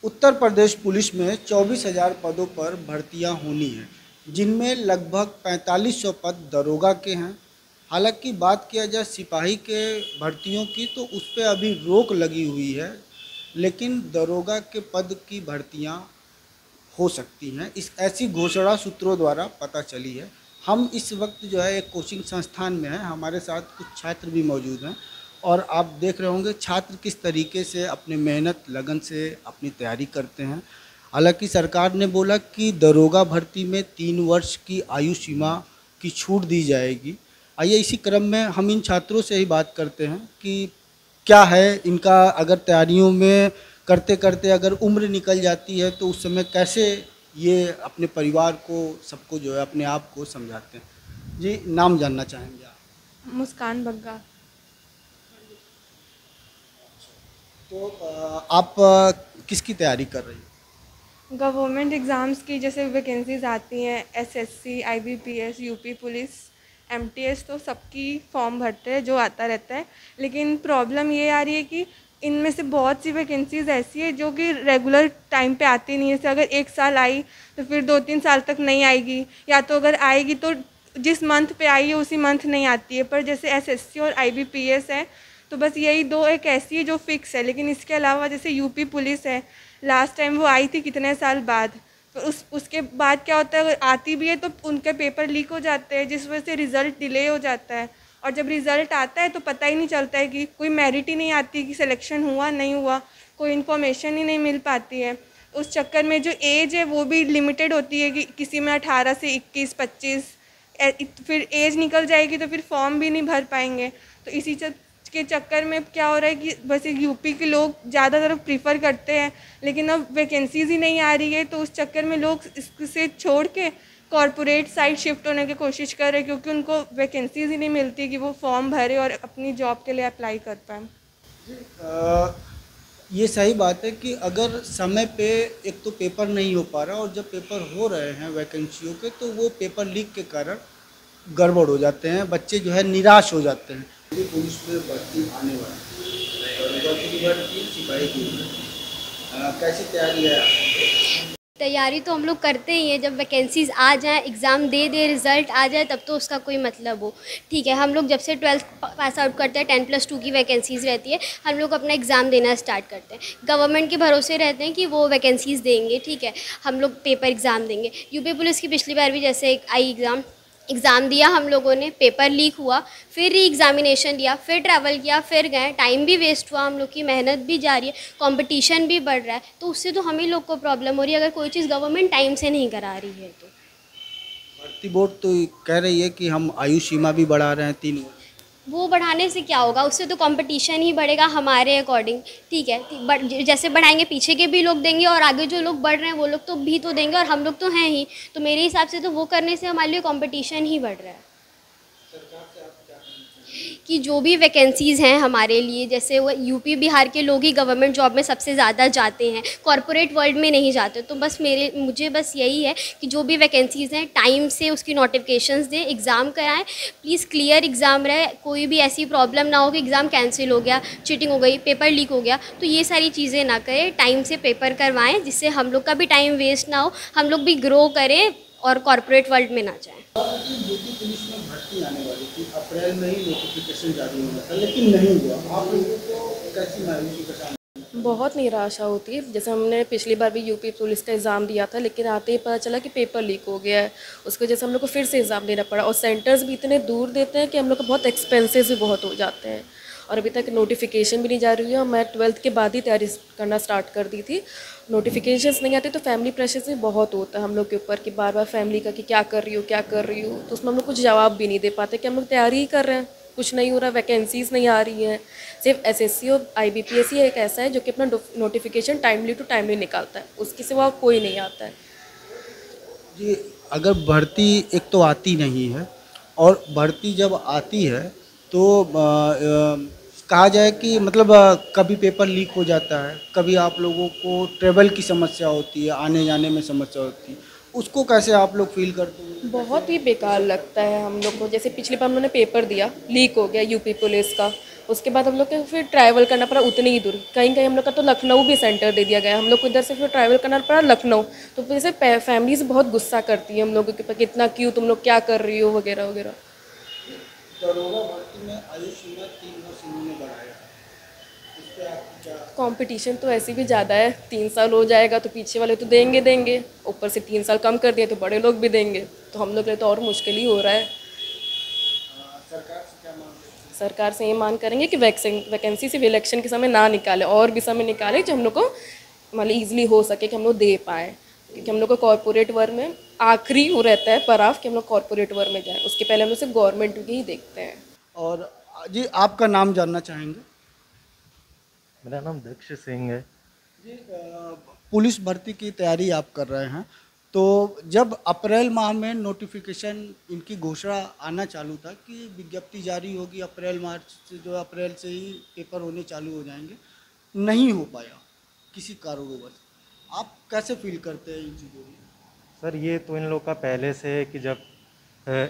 Uttar Pradesh police में 24,000 पदों पर भर्तियां होनी हैं, जिनमें लगभग 4500 पद दरोगा के हैं। हालांकि बात किया जाए सिपाही के भर्तियों की तो उस पर अभी रोक लगी हुई है, लेकिन दरोगा के पद की भर्तियां हो सकती हैं। इस ऐसी घोषणा सूत्रों द्वारा पता चली है। हम इस वक्त जो है एक कोचिंग संस्थान में हैं, हमारे साथ कुछ छात्र भी मौजूद हैं और आप देख रहे होंगे छात्र किस तरीके से अपने मेहनत लगन से अपनी तैयारी करते हैं। हालांकि सरकार ने बोला कि दरोगा भर्ती में 3 वर्ष की आयु सीमा की छूट दी जाएगी। आइए इसी क्रम में हम इन छात्रों से ही बात करते हैं कि क्या है इनका, अगर तैयारियों में करते करते अगर उम्र निकल जाती है तो उस समय कैसे ये अपने परिवार को, सबको जो है अपने आप को समझाते हैं। जी, नाम जानना चाहेंगे आप? मुस्कान बग्गा। तो आप किसकी तैयारी कर रही हैं? गवर्नमेंट एग्ज़ाम्स की जैसे वैकेंसीज आती हैं, SSC, IBPS, UP police, MTS, तो सबकी फॉर्म भरते हैं जो आता रहता है। लेकिन प्रॉब्लम ये आ रही है कि इनमें से बहुत सी वैकेंसीज ऐसी है जो कि रेगुलर टाइम पे आती नहीं है। जैसे अगर 1 साल आई तो फिर 2-3 साल तक नहीं आएगी, या तो अगर आएगी तो जिस मंथ पे आई है उसी मंथ नहीं आती है। पर जैसे एसएससी और आईबीपीएस है तो बस यही दो एक ऐसी है जो फिक्स है। लेकिन इसके अलावा जैसे यूपी पुलिस है, लास्ट टाइम वो आई थी कितने साल बाद, तो उसके बाद क्या होता है, अगर आती भी है तो उनके पेपर लीक हो जाते हैं, जिस वजह से रिज़ल्ट डिले हो जाता है। और जब रिज़ल्ट आता है तो पता ही नहीं चलता है कि कोई मेरिट ही नहीं आती कि सिलेक्शन हुआ नहीं हुआ, कोई इन्फॉर्मेशन ही नहीं मिल पाती है। उस चक्कर में जो एज है वो भी लिमिटेड होती है कि किसी में 18 से 21-25, फिर एज निकल जाएगी तो फिर फॉर्म भी नहीं भर पाएंगे। तो इसी के चक्कर में क्या हो रहा है कि बस यूपी के लोग ज़्यादातर प्रीफर करते हैं, लेकिन अब वैकेंसीज ही नहीं आ रही है तो उस चक्कर में लोग इससे छोड़ के कॉरपोरेट साइड शिफ्ट होने की कोशिश कर रहे हैं, क्योंकि उनको वैकेंसीज ही नहीं मिलती कि वो फॉर्म भरे और अपनी जॉब के लिए अप्लाई कर पाएँ। ये सही बात है कि अगर समय पे एक तो पेपर नहीं हो पा रहा और जब पेपर हो रहे हैं वैकेंसियों के तो वो पेपर लीक के कारण गड़बड़ हो जाते हैं, बच्चे जो है निराश हो जाते हैं। पुलिस में भर्ती आने वाली सिपाही की कैसी तैयारी है आपकी? तैयारी तो हम लोग करते ही हैं। जब वैकेंसीज़ आ जाएँ, एग्ज़ाम दे दे, रिज़ल्ट आ जाए तब तो उसका कोई मतलब हो। ठीक है, हम लोग जब से 12th पास आउट करते हैं, 10+2 की वैकेंसीज़ रहती है, हम लोग अपना एग्ज़ाम देना स्टार्ट करते हैं। गवर्नमेंट के भरोसे रहते हैं कि वो वैकेंसीज़ देंगे, ठीक है, हम लोग पेपर एग्ज़ाम देंगे। यूपी पुलिस की पिछली बार भी जैसे एक आई एग्ज़ाम दिया हम लोगों ने, पेपर लीक हुआ, फिर री एग्ज़ामिनेशन दिया, फिर ट्रैवल किया, फिर गए, टाइम भी वेस्ट हुआ, हम लोग की मेहनत भी जारी है, कंपटीशन भी बढ़ रहा है। तो उससे तो हम ही लोग को प्रॉब्लम हो रही है अगर कोई चीज़ गवर्नमेंट टाइम से नहीं करा रही है तो। भर्ती बोर्ड तो कह रही है कि हम आयु सीमा भी बढ़ा रहे हैं 3 वर्ष। वो बढ़ाने से क्या होगा, उससे तो कंपटीशन ही बढ़ेगा हमारे अकॉर्डिंग। ठीक है, जैसे बढ़ाएंगे पीछे के भी लोग देंगे और आगे जो लोग बढ़ रहे हैं वो लोग तो भी तो देंगे और हम लोग तो हैं ही। तो मेरे हिसाब से तो वो करने से हमारे लिए कंपटीशन ही बढ़ रहा है। कि जो भी वैकेंसीज़ हैं हमारे लिए, जैसे वो यूपी बिहार के लोग ही गवर्नमेंट जॉब में सबसे ज़्यादा जाते हैं, कॉरपोरेट वर्ल्ड में नहीं जाते। तो बस मुझे बस यही है कि जो भी वैकेंसीज़ हैं टाइम से उसकी नोटिफिकेशंस दें, एग्ज़ाम कराएं, प्लीज़ क्लियर एग्ज़ाम रहे, कोई भी ऐसी प्रॉब्लम ना हो कि एग्ज़ाम कैंसिल हो गया, चीटिंग हो गई, पेपर लीक हो गया। तो ये सारी चीज़ें ना करें, टाइम से पेपर करवाएँ जिससे हम लोग का भी टाइम वेस्ट ना हो, हम लोग भी ग्रो करें और कॉरपोरेट वर्ल्ड में ना जाएँ। यूपी पुलिस में भर्ती आने वाली थी, अप्रैल में ही नोटिफिकेशन जारी होना था लेकिन नहीं हुआ। आप लोगों को कैसी मायूसी का सामना? बहुत निराशा होती है। जैसे हमने पिछली बार भी यूपी पुलिस का एग्ज़ाम दिया था, लेकिन आते ही पता चला कि पेपर लीक हो गया है। उसकी वजह से हम लोग को फिर से एग्ज़ाम देना पड़ा और सेंटर्स भी इतने दूर देते हैं कि हम लोग को बहुत एक्सपेंसेस भी बहुत हो जाते हैं। और अभी तक नोटिफिकेशन भी नहीं जारी हुई है और मैं 12th के बाद ही तैयारी करना स्टार्ट कर दी थी। नोटिफिकेशंस नहीं आते तो फैमिली प्रेशर भी बहुत होता है हम लोग के ऊपर कि बार बार फैमिली का कि क्या कर रही हो क्या कर रही हो। तो उसमें हम लोग कुछ जवाब भी नहीं दे पाते कि हम लोग तैयारी ही कर रहे हैं, कुछ नहीं हो रहा, वैकेंसीज़ नहीं आ रही हैं। सिर्फ एसएससी और आईबीपीएस ही एक ऐसा है जो कि अपना नोटिफिकेशन टाइमली टू टाइमली निकालता है, उसके सिवा कोई नहीं आता है। जी, अगर भर्ती एक तो आती नहीं है और भर्ती जब आती है तो कहा जाए कि मतलब कभी पेपर लीक हो जाता है, कभी आप लोगों को ट्रेवल की समस्या होती है, आने जाने में समस्या होती है, उसको कैसे आप लोग फील करते हैं? बहुत ही बेकार लगता है हम लोग को। जैसे पिछली बार हमने पेपर दिया, लीक हो गया यूपी पुलिस का, उसके बाद हम लोग को फिर ट्रैवल करना पड़ा उतनी ही दूर, कहीं कहीं हम लोग का तो लखनऊ भी सेंटर दे दिया गया, हम लोग को इधर से फिर ट्रैवल करना पड़ा लखनऊ। तो फिर से फैमिलीज बहुत गुस्सा करती है हम लोगों के ऊपर, कितना क्यों तुम लोग क्या कर रही हो वगैरह वगैरह। दरोगा भर्ती में आयु सीमा 3 वर्ष इन्होंने बढ़ाया है, इस पे आपकी क्या? कंपटीशन तो ऐसे भी ज़्यादा है, 3 साल हो जाएगा तो पीछे वाले तो देंगे देंगे, ऊपर से 3 साल कम कर दिए तो बड़े लोग भी देंगे, तो हम लोग के लिए तो और मुश्किल ही हो रहा है। सरकार से क्या मांग रहे हैं? सरकार से ये मांग करेंगे कि वैकेंसी सिर्फ इलेक्शन के समय ना निकाले, और भी समय निकाले जो हम लोग को मतलब ईजिली हो सके कि हम लोग दे पाएँ, क्योंकि हम लोग को कॉर्पोरेट वर्क में आखिरी वो रहता है पड़ाव कि हम लोग कॉर्पोरेट वर्क में जाएँ, उसके पहले हम लोग सिर्फ गवर्नमेंट की ही देखते हैं। और जी आपका नाम जानना चाहेंगे? मेरा नाम दक्ष सिंह है। जी पुलिस भर्ती की तैयारी आप कर रहे हैं, तो जब अप्रैल माह में नोटिफिकेशन इनकी घोषणा आना चालू था कि विज्ञप्ति जारी होगी अप्रैल मार्च से, जो अप्रैल से ही पेपर होने चालू हो जाएंगे, नहीं हो पाया किसी कारणवश, आप कैसे फील करते हैं इन चीज़ों में? सर ये तो इन लोग का पहले से है कि जब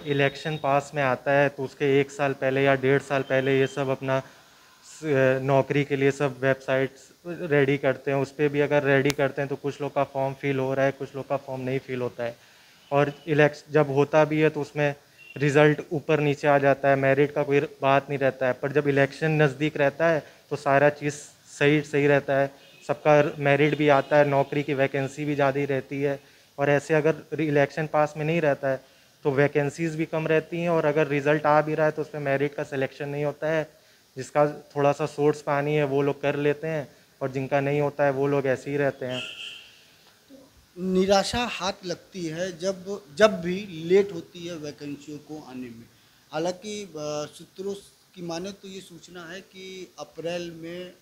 इलेक्शन पास में आता है तो उसके 1 साल पहले या 1.5 साल पहले ये सब अपना नौकरी के लिए सब वेबसाइट्स रेडी करते हैं। उस पर भी अगर रेडी करते हैं तो कुछ लोग का फॉर्म फिल हो रहा है, कुछ लोग का फॉर्म नहीं फिल होता है, और इलेक्शन जब होता भी है तो उसमें रिज़ल्ट ऊपर नीचे आ जाता है, मेरिट का कोई बात नहीं रहता है। पर जब इलेक्शन नज़दीक रहता है तो सारा चीज़ सही रहता है, सबका मेरिट भी आता है, नौकरी की वैकेंसी भी ज़्यादा ही रहती है। और ऐसे अगर इलेक्शन पास में नहीं रहता है तो वैकेंसीज़ भी कम रहती हैं, और अगर रिज़ल्ट आ भी रहा है तो उसमें मेरिट का सिलेक्शन नहीं होता है। जिसका थोड़ा सा सोर्स पानी है वो लोग कर लेते हैं, और जिनका नहीं होता है वो लोग ऐसे ही रहते हैं। निराशा हाथ लगती है जब भी लेट होती है वैकेंसियों को आने में। हालांकि सूत्रों की माने तो ये सूचना है कि अप्रैल में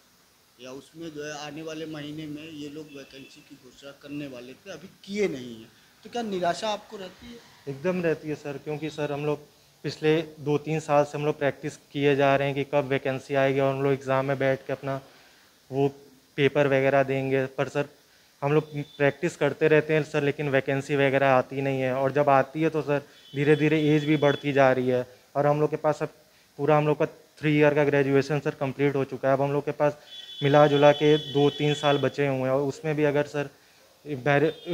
या उसमें जो है आने वाले महीने में ये लोग वैकेंसी की घोषणा करने वाले थे, अभी किए नहीं हैं। तो क्या निराशा आपको रहती है? एकदम रहती है सर, क्योंकि सर हम लोग पिछले 2-3 साल से हम लोग प्रैक्टिस किए जा रहे हैं कि कब वैकेंसी आएगी, और हम लोग एग्ज़ाम में बैठ के अपना वो पेपर वगैरह देंगे। पर सर हम लोग प्रैक्टिस करते रहते हैं सर, लेकिन वैकेंसी वगैरह आती नहीं है, और जब आती है तो सर धीरे धीरे एज भी बढ़ती जा रही है, और हम लोग के पास अब पूरा हम लोग का 3 ईयर का ग्रेजुएशन सर कंप्लीट हो चुका है। अब हम लोग के पास मिला जुला के 2-3 साल बचे हुए हैं, और उसमें भी अगर सर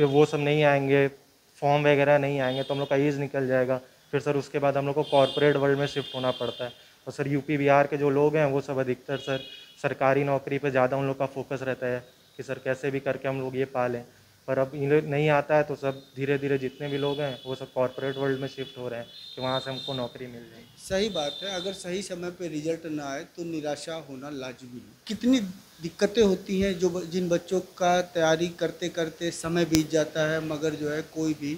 वो सब नहीं आएंगे, फॉर्म वगैरह नहीं आएंगे तो हम लोग का एज निकल जाएगा। फिर सर उसके बाद हम लोग को कॉर्पोरेट वर्ल्ड में शिफ्ट होना पड़ता है। और सर यूपी बिहार के जो लोग हैं वो सब अधिकतर सर सरकारी नौकरी पे ज़्यादा उन लोग का फोकस रहता है कि सर कैसे भी करके हम लोग ये पालें। पर अब इन्हें नहीं आता है तो सब धीरे धीरे जितने भी लोग हैं वो सब कॉर्पोरेट वर्ल्ड में शिफ्ट हो रहे हैं कि वहाँ से हमको नौकरी मिल जाए। सही बात है, अगर सही समय पे रिजल्ट ना आए तो निराशा होना लाजमी है। कितनी दिक्कतें होती हैं जिन बच्चों का तैयारी करते करते समय बीत जाता है, मगर जो है कोई भी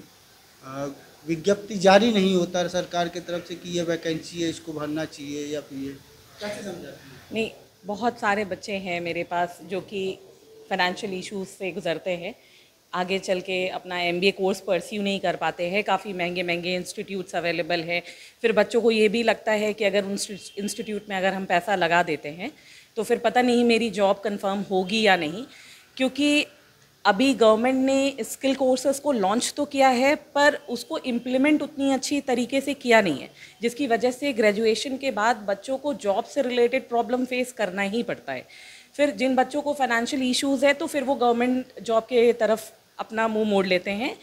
विज्ञप्ति जारी नहीं होता सरकार की तरफ से कि ये वैकेंसी है, इसको भरना चाहिए, या फिर ये कैसे समझाती हैं? नहीं, बहुत सारे बच्चे हैं मेरे पास जो कि फाइनेंशियल इश्यूज से गुजरते हैं, आगे चल के अपना MBA कोर्स परस्यू नहीं कर पाते हैं, काफ़ी महंगे महंगे इंस्टीट्यूट्स अवेलेबल हैं। फिर बच्चों को ये भी लगता है कि अगर उन इंस्टीट्यूट में अगर हम पैसा लगा देते हैं तो फिर पता नहीं मेरी जॉब कंफर्म होगी या नहीं, क्योंकि अभी गवर्नमेंट ने स्किल कोर्सेज को लॉन्च तो किया है पर उसको इम्प्लीमेंट उतनी अच्छी तरीके से किया नहीं है, जिसकी वजह से ग्रेजुएशन के बाद बच्चों को जॉब से रिलेटेड प्रॉब्लम फेस करना ही पड़ता है। फिर जिन बच्चों को फाइनेंशियल इश्यूज़ है तो फिर वो गवर्नमेंट जॉब के तरफ अपना मुंह मोड़ लेते हैं,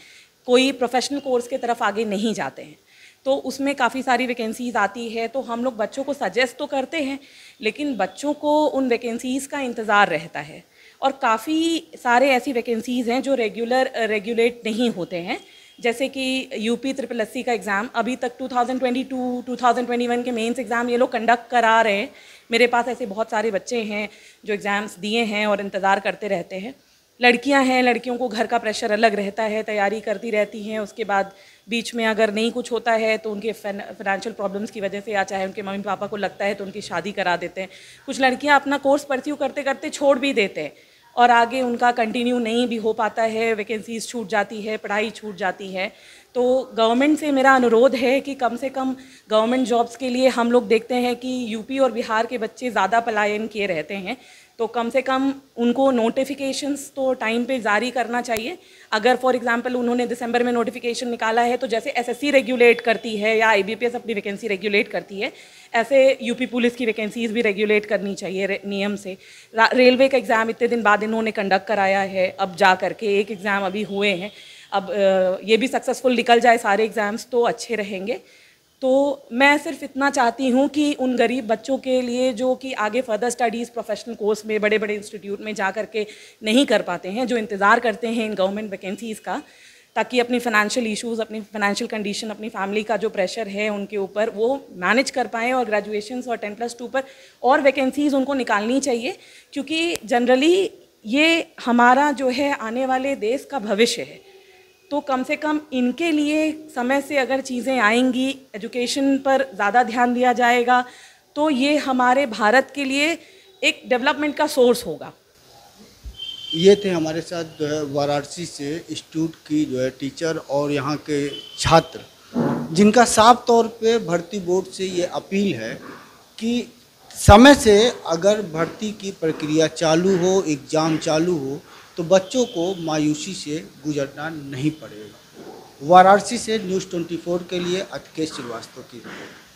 कोई प्रोफेशनल कोर्स के तरफ आगे नहीं जाते हैं। तो उसमें काफ़ी सारी वैकेंसीज़ आती है तो हम लोग बच्चों को सजेस्ट तो करते हैं, लेकिन बच्चों को उन वैकेंसीज़ का इंतज़ार रहता है। और काफ़ी सारे ऐसी वैकेंसीज़ हैं जो रेगुलेट नहीं होते हैं, जैसे कि UP SSC का एग्ज़ाम अभी तक 2022-2021 के मेंस एग्ज़ाम ये लोग कंडक्ट करा रहे हैं। मेरे पास ऐसे बहुत सारे बच्चे हैं जो एग्ज़ाम्स दिए हैं और इंतज़ार करते रहते हैं। लड़कियां हैं, लड़कियों को घर का प्रेशर अलग रहता है, तैयारी करती रहती हैं, उसके बाद बीच में अगर नहीं कुछ होता है तो उनके फाइनेंशियल प्रॉब्लम्स की वजह से या चाहे उनके मम्मी पापा को लगता है तो उनकी शादी करा देते हैं। कुछ लड़कियां अपना कोर्स परस्यू करते करते छोड़ भी देते हैं और आगे उनका कंटिन्यू नहीं भी हो पाता है, वैकेंसीज छूट जाती है, पढ़ाई छूट जाती है। तो गवर्नमेंट से मेरा अनुरोध है कि कम से कम गवर्नमेंट जॉब्स के लिए हम लोग देखते हैं कि UP और बिहार के बच्चे ज़्यादा पलायन किए रहते हैं, तो कम से कम उनको नोटिफिकेशंस तो टाइम पे जारी करना चाहिए। अगर फॉर एग्जांपल उन्होंने दिसंबर में नोटिफिकेशन निकाला है तो जैसे एसएससी रेगुलेट करती है या आईबीपीएस अपनी वैकेंसी रेगुलेट करती है, ऐसे यूपी पुलिस की वैकेंसीज़ भी रेगुलेट करनी चाहिए नियम से। रेलवे का एग्ज़ाम इतने दिन बाद इन्होंने कंडक्ट कराया है, अब जा करके एक एग्ज़ाम अभी हुए हैं, अब ये भी सक्सेसफुल निकल जाए सारे एग्ज़ाम्स तो अच्छे रहेंगे। तो मैं सिर्फ इतना चाहती हूँ कि उन गरीब बच्चों के लिए जो कि आगे फर्दर स्टडीज़ प्रोफेशनल कोर्स में बड़े बड़े इंस्टीट्यूट में जा कर के नहीं कर पाते हैं, जो इंतज़ार करते हैं इन गवर्नमेंट वैकेंसीज़ का, ताकि अपनी फ़ाइनेंशियल इश्यूज़, अपनी फ़ाइनेंशियल कंडीशन, अपनी फैमिली का जो प्रेशर है उनके ऊपर वो मैनेज कर पाएँ, और ग्रेजुएशंस और 10+2 पर और वैकेंसीज़ उनको निकालनी चाहिए, क्योंकि जनरली ये हमारा जो है आने वाले देश का भविष्य है। तो कम से कम इनके लिए समय से अगर चीज़ें आएंगी, एजुकेशन पर ज़्यादा ध्यान दिया जाएगा, तो ये हमारे भारत के लिए एक डेवलपमेंट का सोर्स होगा। ये थे हमारे साथ जो है वाराणसी से इंस्टीट्यूट की जो है टीचर और यहाँ के छात्र, जिनका साफ तौर पे भर्ती बोर्ड से ये अपील है कि समय से अगर भर्ती की प्रक्रिया चालू हो, एग्ज़ाम चालू हो, तो बच्चों को मायूसी से गुजरना नहीं पड़ेगा। वाराणसी से न्यूज़ 24 के लिए अतकेश श्रीवास्तव की रिपोर्ट।